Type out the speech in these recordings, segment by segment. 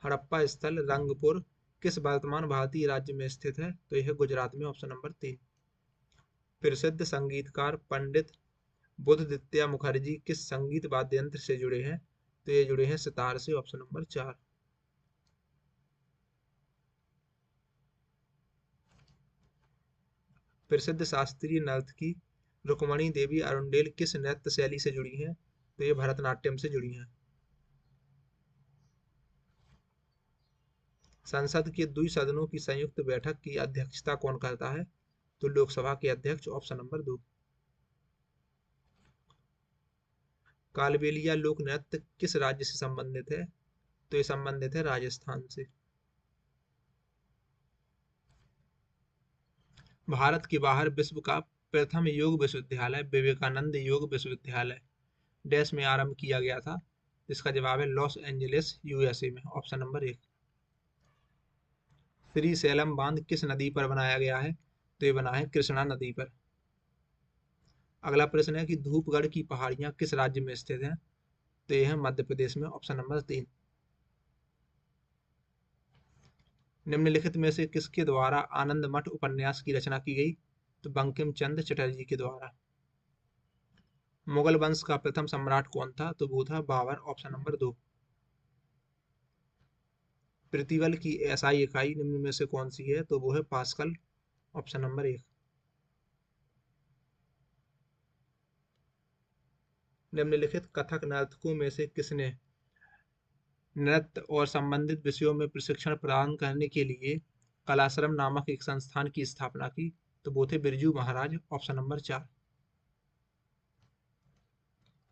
हड़प्पा स्थल रंगपुर किस वर्तमान भारतीय राज्य में स्थित है? तो यह गुजरात में, ऑप्शन नंबर 3। प्रसिद्ध संगीतकार पंडित बुद्धदित्य मुखर्जी किस संगीत वाद्य यंत्र से जुड़े हैं? तो ये जुड़े हैं सितार से, ऑप्शन नंबर 4। प्रसिद्ध शास्त्रीय नर्तकी रुक्मणी देवी अरुंडेल किस नृत्य शैली से जुड़ी हैं? तो ये भरतनाट्यम से जुड़ी हैं। संसद के द्विसदनों की संयुक्त बैठक की अध्यक्षता कौन करता है? तो लोकसभा के अध्यक्ष, ऑप्शन नंबर 2। कालबेलिया लोक नृत्य किस राज्य से संबंधित है? तो ये संबंधित है राजस्थान से। भारत के बाहर विश्व का प्रथम योग विश्वविद्यालय विवेकानंद योग विश्वविद्यालय डैश में आरंभ किया गया था? इसका जवाब है लॉस एंजलिस, यूएसए में, ऑप्शन नंबर 1। श्री सैलम बांध किस नदी पर बनाया गया है? तो ये बना है कृष्णा नदी पर। अगला प्रश्न है कि धूपगढ़ की पहाड़ियां किस राज्य में स्थित हैं? तो ये है मध्य प्रदेश में, ऑप्शन नंबर 3। निम्नलिखित में से किसके द्वारा आनंद मठ उपन्यास की रचना की गई? तो बंकिम चंद्र चटर्जी के द्वारा। मुगल वंश का प्रथम सम्राट कौन था? तो वो था बाबर, ऑप्शन नंबर 2। प्रतिबल की एसआई इकाई निम्न में से कौन सी है? तो वो है पास्कल, ऑप्शन नंबर 1। निम्नलिखित कथक नर्तकों में से किसने नृत्य और संबंधित विषयों में प्रशिक्षण प्रदान करने के लिए कलाश्रम नामक एक संस्थान की स्थापना की? तो वो थे बिरजू महाराज, ऑप्शन नंबर 4।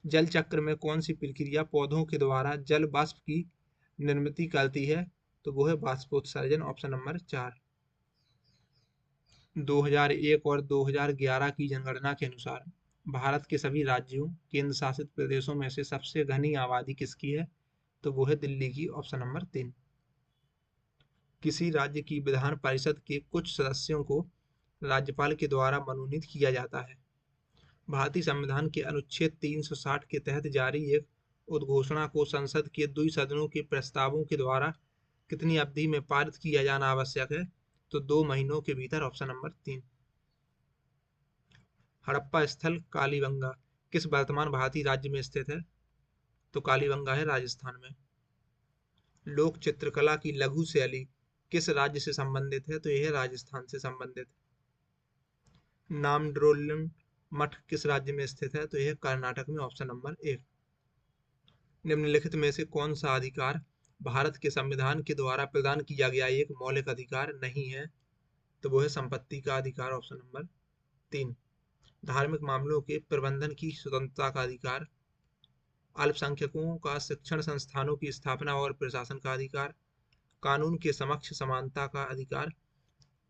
जल चक्र में कौन सी प्रक्रिया पौधों के द्वारा जल वाष्प की निर्मित करती है? तो वो है बाष्पोत्सर्जन, ऑप्शन नंबर 4। 2001 और 2011 की जनगणना के अनुसार भारत के सभी राज्यों केंद्र शासित प्रदेशों में से सबसे घनी आबादी किसकी है? तो वो है दिल्ली की, ऑप्शन नंबर 3। किसी राज्य की विधान परिषद के कुछ सदस्यों को राज्यपाल के द्वारा मनोनीत किया जाता है? भारतीय संविधान के अनुच्छेद 360 के तहत जारी एक उद्घोषणा को संसद के द्विसदनों के प्रस्तावों के द्वारा कितनी अवधि में पारित किया जाना आवश्यक है? तो 2 महीनों के भीतर, ऑप्शन नंबर 3। हड़प्पा स्थल कालीबंगा किस वर्तमान भारतीय राज्य में स्थित है? तो कालीबंगा है राजस्थान में। लोक चित्रकला की लघु शैली किस राज्य से संबंधित है? तो यह है राजस्थान से संबंधित। नामड्रोलन मठ किस राज्य में स्थित है? तो यह कर्नाटक में, ऑप्शन नंबर 1। निम्नलिखित में से कौन सा अधिकार भारत के संविधान के द्वारा प्रदान किया गया एक मौलिक अधिकार नहीं है? तो वो है संपत्ति का अधिकार, ऑप्शन नंबर 3। धार्मिक मामलों के प्रबंधन की स्वतंत्रता का अधिकार, अल्पसंख्यकों का शिक्षण संस्थानों की स्थापना और प्रशासन का अधिकार, कानून के समक्ष समानता का अधिकार,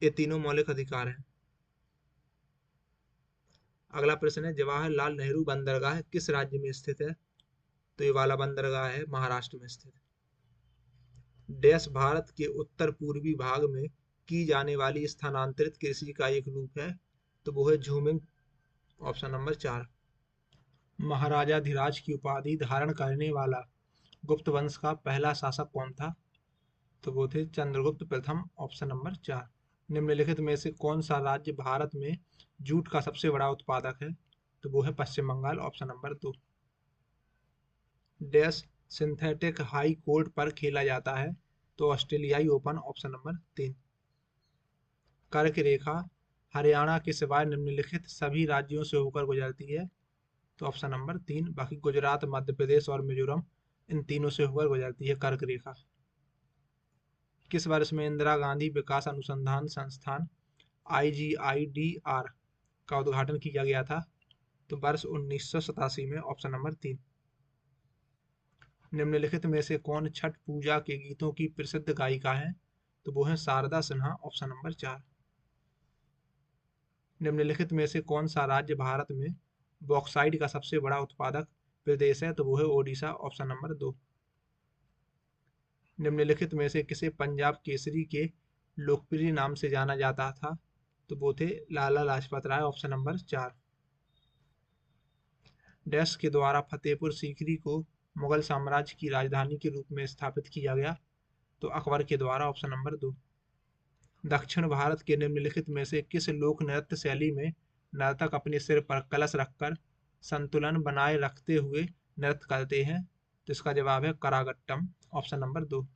ये तीनों मौलिक अधिकार हैं। अगला प्रश्न है जवाहरलाल नेहरू बंदरगाह किस राज्य में स्थित है? तो ये वाला बंदरगाह है महाराष्ट्र में स्थित। डैश भारत के उत्तर पूर्वी भाग में की जाने वाली स्थानांतरित कृषि का एक रूप है? तो वो है झूमिंग, ऑप्शन नंबर 4। महाराजाधिराज की उपाधि धारण करने वाला गुप्त वंश का पहला शासक कौन था? तो वो थे चंद्रगुप्त प्रथम, ऑप्शन नंबर 4। निम्नलिखित में से कौन सा राज्य भारत में जूट का सबसे बड़ा उत्पादक है? तो वो है Paschim Bengal, option number 2। Dash synthetic high court पर खेला जाता है? तो ऑस्ट्रेलियाई ओपन, ऑप्शन नंबर 3। कर्क रेखा हरियाणा के सिवाय निम्नलिखित सभी राज्यों से होकर गुजरती है? तो ऑप्शन नंबर 3। बाकी गुजरात, मध्य प्रदेश और मिजोरम इन तीनों से होकर गुजरती है कर्क रेखा। किस वर्ष में इंदिरा गांधी विकास अनुसंधान संस्थान IGIDR का उद्घाटन किया गया था? तो वर्ष 1987 में, ऑप्शन नंबर 3। निम्नलिखित में से कौन छठ पूजा के गीतों की प्रसिद्ध गायिका है? तो वो है शारदा सिन्हा, ऑप्शन नंबर 4। निम्नलिखित में से कौन सा राज्य भारत में बॉक्साइट का सबसे बड़ा उत्पादक प्रदेश है? तो वो है ओडिशा, ऑप्शन नंबर 2। निम्नलिखित में से किसे पंजाब केसरी के लोकप्रिय नाम से जाना जाता था? तो वो थे Lala Lajpat Rai, option number 4। Dash के द्वारा फतेहपुर सीकरी को मुगल साम्राज्य की राजधानी के रूप में स्थापित किया गया? तो अकबर के द्वारा, ऑप्शन नंबर 2। दक्षिण भारत के निम्नलिखित में से किस लोक नृत्य शैली में नर्तक अपने सिर पर कलश रखकर संतुलन बनाए रखते हुए नृत्य करते हैं? तो इसका जवाब है करागट्टम, ऑप्शन नंबर 2।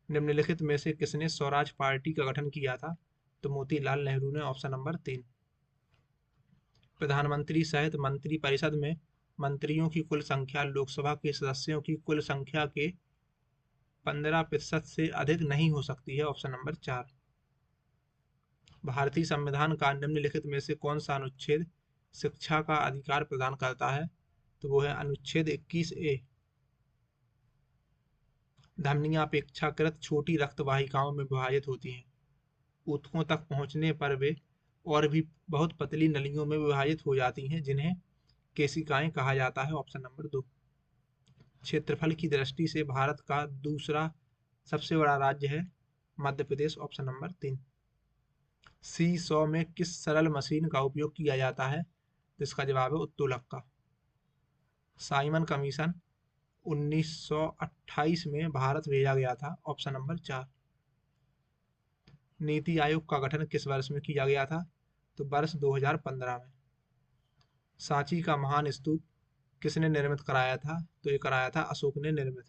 निम्नलिखित में से किसने स्वराज पार्टी का गठन किया था? तो मोतीलाल नेहरू ने, ऑप्शन नंबर 3। प्रधानमंत्री सहित मंत्री परिषद में मंत्रियों की कुल संख्या लोकसभा के सदस्यों की कुल संख्या के 15% से अधिक नहीं हो सकती है, ऑप्शन नंबर 4। भारतीय संविधान का निम्नलिखित में से कौन सा अनुच्छेद शिक्षा का अधिकार प्रदान करता है? तो वो है अनुच्छेद 21A। धमनियां अपेक्षाकृत छोटी रक्त वाहिकाओं में विभाजित होती हैं। ऊतकों तक पहुंचने पर वे और भी बहुत पतली नलियों में विभाजित हो जाती हैं, जिन्हें केशिकाएं कहा जाता है, ऑप्शन नंबर 2। क्षेत्रफल की दृष्टि से भारत का दूसरा सबसे बड़ा राज्य है Madhya Pradesh, option number 3। C100 में किस सरल मशीन का उपयोग किया जाता है? तो इसका जवाब है उत्तोलक का। साइमन कमीशन 1928 में भारत भेजा गया था, ऑप्शन नंबर 4। नीति आयोग का गठन किस वर्ष में किया गया था? तो वर्ष 2015 में। सांची का महान स्तूप किसने निर्मित कराया था? तो ये कराया था अशोक ने निर्मित।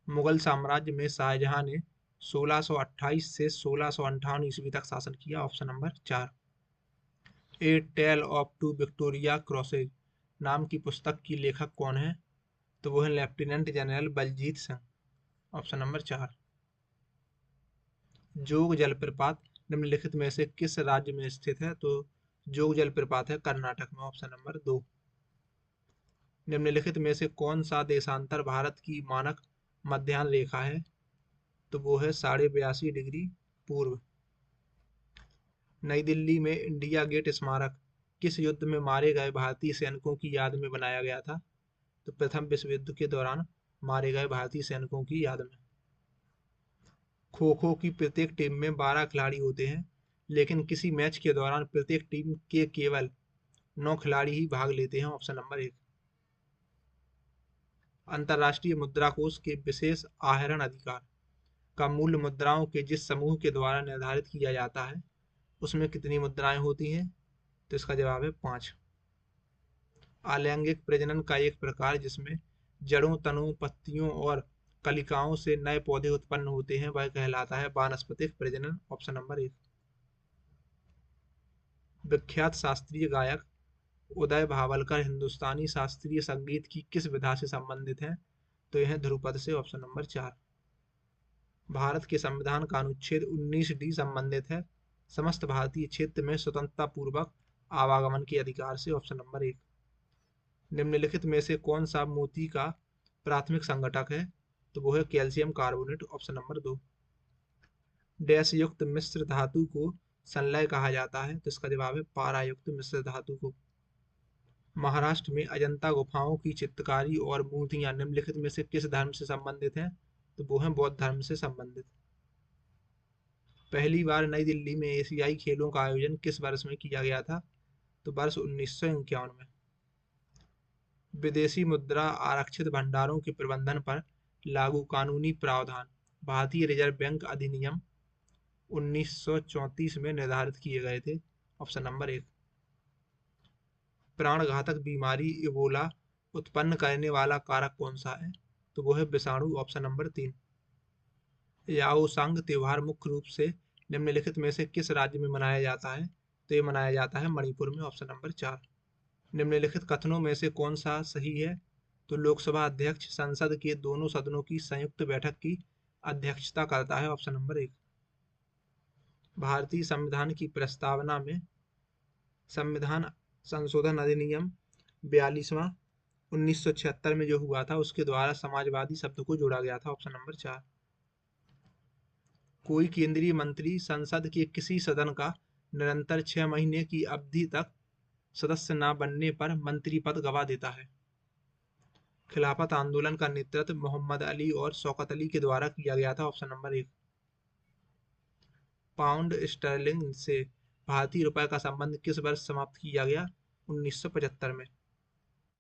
मुगल साम्राज्य में शाहजहां ने 1628 से 1658 ईस्वी तक शासन किया, option number 4। A tale of two Victoria crosses नाम की पुस्तक की लेखक कौन है? तो वो है lieutenant general Baljit Singh, option number 4। Jog जलप्रपात निम्नलिखित में से किस राज्य में स्थित है? तो जोग जलप्रपात है कर्नाटक में, ऑप्शन नंबर 2। निम्नलिखित में से कौन सा देशांतर भारत की मानक मध्याह्न रेखा है? तो वो है 82.5 डिग्री पूर्व। नई दिल्ली में इंडिया गेट स्मारक किस युद्ध में मारे गए भारतीय सैनिकों की याद में बनाया गया था? तो प्रथम विश्व युद्ध के दौरान मारे गए भारतीय सैनिकों की याद में। खो खो की प्रत्येक टीम में 12 खिलाड़ी होते हैं, लेकिन किसी मैच के दौरान प्रत्येक टीम के केवल 9 खिलाड़ी ही भाग लेते हैं, ऑप्शन नंबर 1। अंतर्राष्ट्रीय मुद्रा कोष के विशेष आहरण अधिकार का मूल्य मुद्राओं के जिस समूह के द्वारा निर्धारित किया जाता है उसमें कितनी मुद्राएं होती हैं? तो इसका जवाब है 5। अलैंगिक प्रजनन का एक प्रकार जिसमें जड़ों, तनों, पत्तियों और कलिकाओं से नए पौधे उत्पन्न होते हैं वह कहलाता है वानस्पतिक प्रजनन, ऑप्शन नंबर 1। विख्यात शास्त्रीय गायक उदय भावलकर हिंदुस्तानी शास्त्रीय संगीत की किस विधा से संबंधित हैं? तो यह ध्रुपद से, ऑप्शन नंबर 4। भारत के संविधान का अनुच्छेद 19D संबंधित है समस्त भारतीय क्षेत्र में स्वतंत्रता पूर्वक आवागमन के अधिकार से, ऑप्शन नंबर 1। निम्नलिखित में से कौन सा मोती का प्राथमिक संघटक है? तो वो है calcium carbonate, option number 2। Dash युक्त मिश्र धातु को संलय कहा जाता है? तो इसका जवाब है पारा युक्त मिश्र धातु को। महाराष्ट्र में अजंता गुफाओं की चित्रकारी और मूर्तियां निम्नलिखित में से किस धर्म से संबंधित हैं? तो वो है बौद्ध धर्म से संबंधित। पहली बार नई दिल्ली में एशियाई खेलों का आयोजन किस वर्ष में किया गया था? तो वर्ष 1951 में। विदेशी मुद्रा आरक्षित भंडारों के प्रबंधन पर लागू कानूनी प्रावधान भारतीय रिजर्व बैंक अधिनियम 1934 में निर्धारित किए गए थे, ऑप्शन नंबर 1। प्राणघातक बीमारी इबोला उत्पन्न करने वाला कारक कौन सा है? तो वो है विषाणु, ऑप्शन नंबर 3। याओसांग त्योहार मुख्य रूप से निम्नलिखित में से किस राज्य में मनाया जाता है? तो ये मनाया जाता है मणिपुर में, ऑप्शन नंबर 4। निम्नलिखित कथनों में से कौन सा सही है? तो लोकसभा अध्यक्ष संसद के दोनों सदनों की संयुक्त बैठक की अध्यक्षता करता है, ऑप्शन नंबर 1। भारतीय संविधान की प्रस्तावना में संविधान संशोधन अधिनियम 42वां 1976 में जो हुआ था उसके द्वारा समाजवादी शब्द को जोड़ा गया था, ऑप्शन नंबर 4। कोई केंद्रीय मंत्री संसद के किसी सदन का निरंतर 6 महीने की अवधि तक सदस्य न बनने पर मंत्री पद गवा देता है। खिलाफत आंदोलन का नेतृत्व मोहम्मद अली और शौकत अली के द्वारा किया गया था, ऑप्शन नंबर 1। पाउंड स्टर्लिंग से भारतीय रुपए का संबंध किस वर्ष समाप्त किया गया? 1975 में।